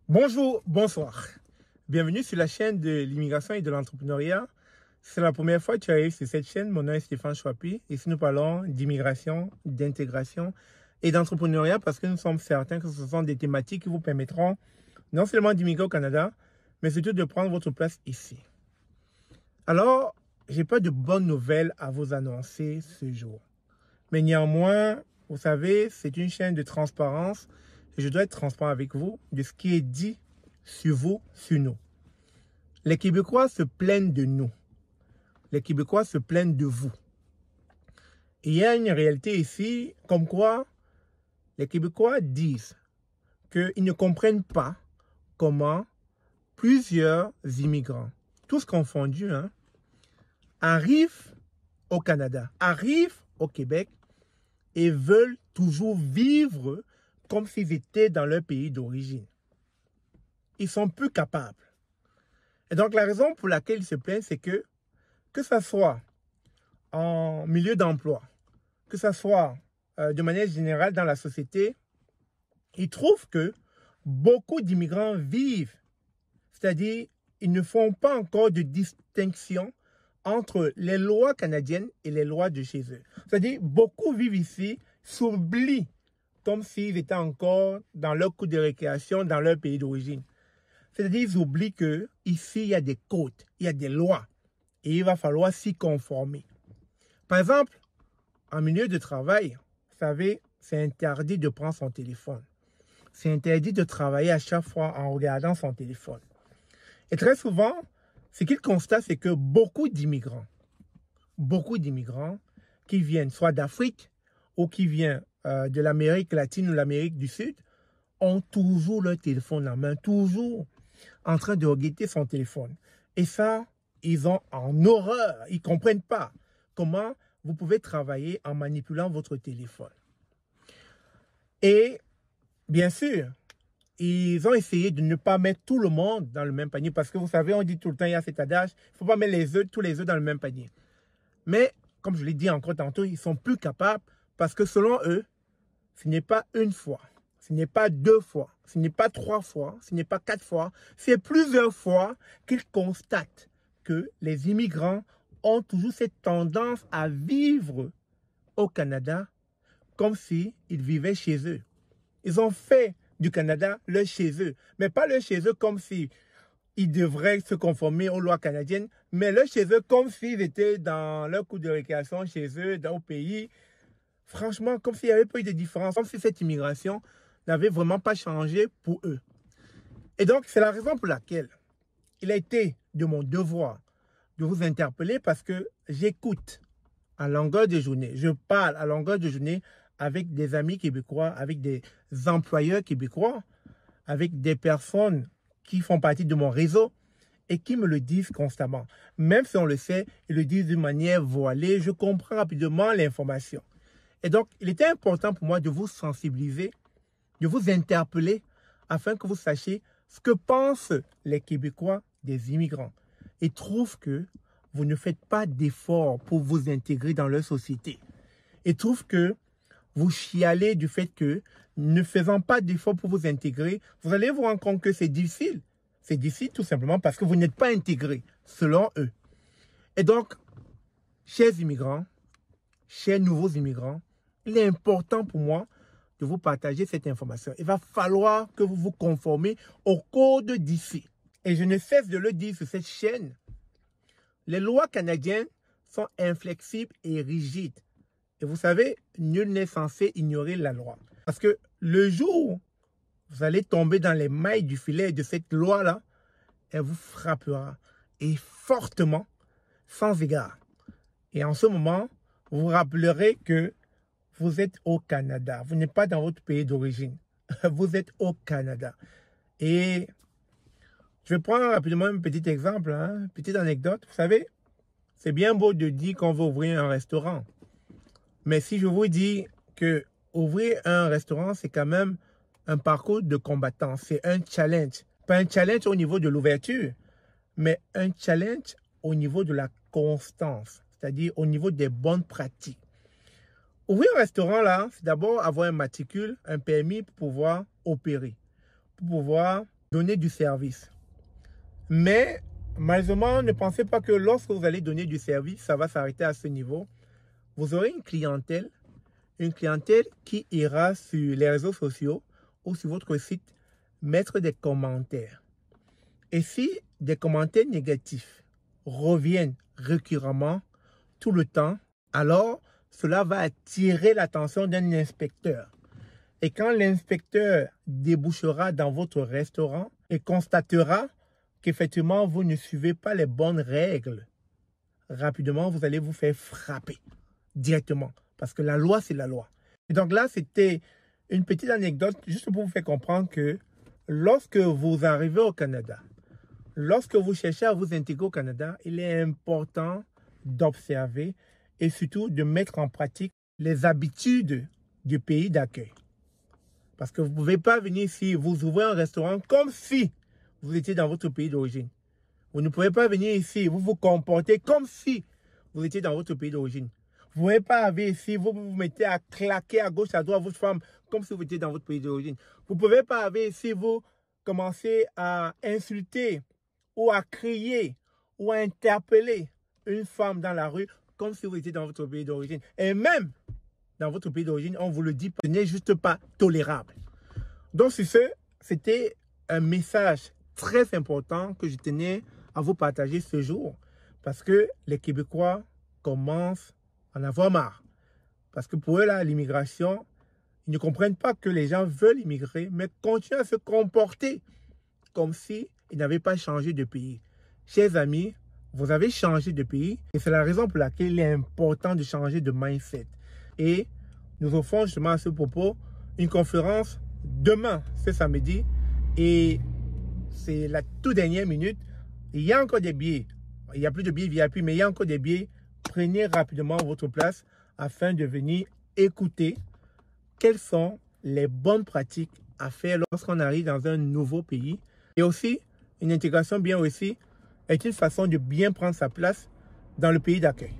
Bonjour, bonsoir. Bienvenue sur la chaîne de l'immigration et de l'entrepreneuriat. Si c'est la première fois que tu arrives sur cette chaîne, mon nom est Stéphane Chouapi. Ici, nous parlons d'immigration, d'intégration et d'entrepreneuriat parce que nous sommes certains que ce sont des thématiques qui vous permettront non seulement d'immigrer au Canada, mais surtout de prendre votre place ici. Alors, j'ai pas de bonnes nouvelles à vous annoncer ce jour. Mais néanmoins, vous savez, c'est une chaîne de transparence et je dois être transparent avec vous de ce qui est dit sur vous, sur nous. Les Québécois se plaignent de nous. Les Québécois se plaignent de vous. Et il y a une réalité ici, comme quoi les Québécois disent qu'ils ne comprennent pas comment plusieurs immigrants, tous confondus, arrivent au Canada, arrivent au Québec et veulent toujours vivre comme s'ils étaient dans leur pays d'origine. Ils sont plus capables. Et donc, la raison pour laquelle ils se plaignent, c'est que ce soit en milieu d'emploi, que ce soit de manière générale dans la société, ils trouvent que beaucoup d'immigrants vivent, c'est-à-dire ils ne font pas encore de distinction entre les lois canadiennes et les lois de chez eux. C'est-à-dire beaucoup vivent ici, s'oublient comme s'ils étaient encore dans leur cours de récréation, dans leur pays d'origine. C'est-à-dire qu'ils oublient qu'ici, il y a des codes, il y a des lois et il va falloir s'y conformer. Par exemple, en milieu de travail, vous savez, c'est interdit de prendre son téléphone. C'est interdit de travailler à chaque fois en regardant son téléphone. Et très souvent, ce qu'ils constatent, c'est que beaucoup d'immigrants qui viennent soit d'Afrique ou qui viennent de l'Amérique latine ou l'Amérique du Sud, ont toujours leur téléphone en main, toujours en train de regarder son téléphone. Et ça, ils ont en horreur. Ils ne comprennent pas comment vous pouvez travailler en manipulant votre téléphone. Et bien sûr, ils ont essayé de ne pas mettre tout le monde dans le même panier parce que vous savez, on dit tout le temps, il y a cet adage, il ne faut pas mettre tous les œufs dans le même panier. Mais, comme je l'ai dit encore tantôt, ils sont plus capables parce que selon eux, ce n'est pas une fois, ce n'est pas deux fois, ce n'est pas trois fois, ce n'est pas quatre fois, c'est plusieurs fois qu'ils constatent que les immigrants ont toujours cette tendance à vivre au Canada comme s'ils vivaient chez eux. Ils ont fait du Canada leur chez eux, mais pas leur chez eux comme si ils devraient se conformer aux lois canadiennes, mais leur chez eux comme s'ils étaient dans leur cours de récréation chez eux, dans le pays. Franchement, comme s'il n'y avait pas eu de différence, comme si cette immigration n'avait vraiment pas changé pour eux. Et donc, c'est la raison pour laquelle il a été de mon devoir de vous interpeller parce que j'écoute à longueur de journée, je parle à longueur de journée avec des amis québécois, avec des employeurs québécois, avec des personnes qui font partie de mon réseau et qui me le disent constamment. Même si on le sait, ils le disent d'une manière voilée, je comprends rapidement l'information. Et donc, il était important pour moi de vous sensibiliser, de vous interpeller, afin que vous sachiez ce que pensent les Québécois des immigrants. Ils trouvent que vous ne faites pas d'efforts pour vous intégrer dans leur société. Ils trouvent que vous chialez du fait que, ne faisant pas d'efforts pour vous intégrer, vous allez vous rendre compte que c'est difficile. C'est difficile tout simplement parce que vous n'êtes pas intégré, selon eux. Et donc, chers immigrants, chers nouveaux immigrants, il est important pour moi de vous partager cette information. Il va falloir que vous vous conformez au code d'ici. Et je ne cesse de le dire sur cette chaîne. Les lois canadiennes sont inflexibles et rigides. Et vous savez, nul n'est censé ignorer la loi. Parce que le jour où vous allez tomber dans les mailles du filet de cette loi-là, elle vous frappera. Et fortement, sans égard. Et en ce moment, vous vous rappellerez que vous êtes au Canada. Vous n'êtes pas dans votre pays d'origine. Vous êtes au Canada. Et je vais prendre rapidement un petit exemple, une petite anecdote. Vous savez, c'est bien beau de dire qu'on veut ouvrir un restaurant. Mais si je vous dis que ouvrir un restaurant, c'est quand même un parcours de combattant. C'est un challenge. Pas un challenge au niveau de l'ouverture, mais un challenge au niveau de la constance. C'est-à-dire au niveau des bonnes pratiques. Ouvrir un restaurant, là, c'est d'abord avoir un matricule, un permis pour pouvoir opérer, pour pouvoir donner du service. Mais malheureusement, ne pensez pas que lorsque vous allez donner du service, ça va s'arrêter à ce niveau. Vous aurez une clientèle qui ira sur les réseaux sociaux ou sur votre site mettre des commentaires. Et si des commentaires négatifs reviennent récurremment, tout le temps, alors cela va attirer l'attention d'un inspecteur. Et quand l'inspecteur débouchera dans votre restaurant et constatera qu'effectivement vous ne suivez pas les bonnes règles, rapidement vous allez vous faire frapper directement. Parce que la loi, c'est la loi. Et donc là, c'était une petite anecdote juste pour vous faire comprendre que lorsque vous arrivez au Canada, lorsque vous cherchez à vous intégrer au Canada, il est important d'observer et surtout de mettre en pratique les habitudes du pays d'accueil. Parce que vous ne pouvez pas venir ici, vous ouvrez un restaurant comme si vous étiez dans votre pays d'origine. Vous ne pouvez pas venir ici, vous vous comportez comme si vous étiez dans votre pays d'origine. Vous ne pouvez pas arriver ici, vous vous mettez à claquer à gauche, à droite votre femme comme si vous étiez dans votre pays d'origine. Vous ne pouvez pas arriver ici, vous commencez à insulter ou à crier ou à interpeller une femme dans la rue comme si vous étiez dans votre pays d'origine. Et même dans votre pays d'origine, on vous le dit, ce n'est juste pas tolérable. Donc sur ce, c'était un message très important que je tenais à vous partager ce jour parce que les Québécois commencent en avoir marre. Parce que pour eux, là, l'immigration, ils ne comprennent pas que les gens veulent immigrer, mais continuent à se comporter comme s'ils n'avaient pas changé de pays. Chers amis, vous avez changé de pays et c'est la raison pour laquelle il est important de changer de mindset. Et nous offrons justement à ce propos une conférence demain, ce samedi, et c'est la toute dernière minute. Il y a encore des billets. Il n'y a plus de billets VIP, mais il y a encore des billets. Prenez rapidement votre place afin de venir écouter quelles sont les bonnes pratiques à faire lorsqu'on arrive dans un nouveau pays. Et aussi, une intégration bien réussie est une façon de bien prendre sa place dans le pays d'accueil.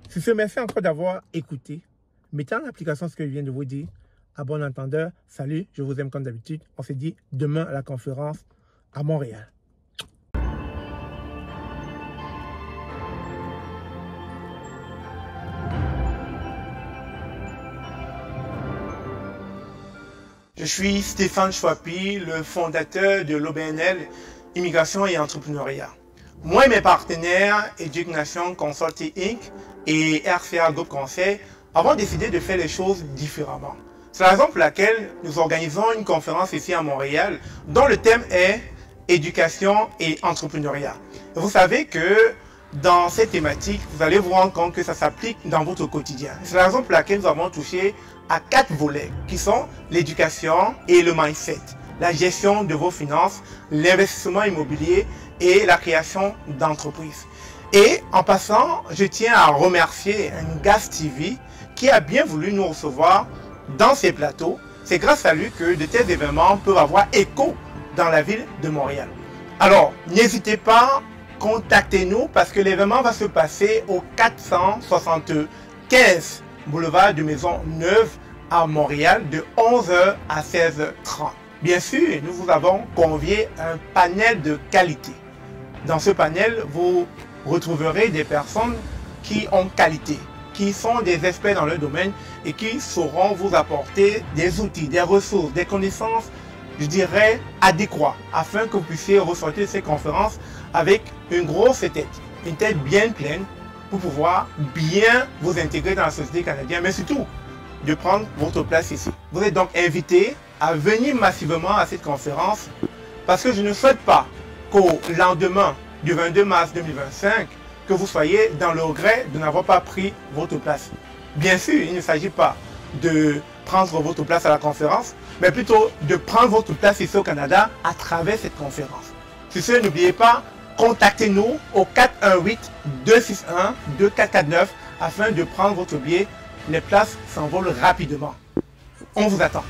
Sur ce, merci encore d'avoir écouté. Mettez en application ce que je viens de vous dire. À bon entendeur, salut, je vous aime comme d'habitude. On se dit demain à la conférence à Montréal. Je suis Stéphane Chouapi, le fondateur de l'OBNL Immigration et Entrepreneuriat. Moi et mes partenaires, Education Consulting Inc. et RCA Group Conseil, avons décidé de faire les choses différemment. C'est la raison pour laquelle nous organisons une conférence ici à Montréal dont le thème est Éducation et Entrepreneuriat. Et vous savez que dans cette thématique, vous allez vous rendre compte que ça s'applique dans votre quotidien. C'est la raison pour laquelle nous avons touché à 4 volets qui sont l'éducation et le mindset, la gestion de vos finances, l'investissement immobilier et la création d'entreprises. Et en passant, je tiens à remercier Gas TV qui a bien voulu nous recevoir dans ces plateaux. C'est grâce à lui que de tels événements peuvent avoir écho dans la ville de Montréal. Alors, n'hésitez pas, contactez-nous parce que l'événement va se passer au 475 boulevard de Maisonneuve à Montréal de 11h à 16h30. Bien sûr, nous vous avons convié un panel de qualité. Dans ce panel, vous retrouverez des personnes qui ont qualité, qui sont des experts dans leur domaine et qui sauront vous apporter des outils, des ressources, des connaissances, je dirais, adéquats, afin que vous puissiez ressortir de ces conférences avec une grosse tête, une tête bien pleine, pour pouvoir bien vous intégrer dans la société canadienne, mais surtout de prendre votre place ici. Vous êtes donc invité à venir massivement à cette conférence parce que je ne souhaite pas qu'au lendemain du 22 mars 2025, que vous soyez dans le regret de n'avoir pas pris votre place. Bien sûr, il ne s'agit pas de prendre votre place à la conférence, mais plutôt de prendre votre place ici au Canada à travers cette conférence. Sur ce, n'oubliez pas, contactez-nous au 418-261-2449 afin de prendre votre billet. Les places s'envolent rapidement. On vous attend.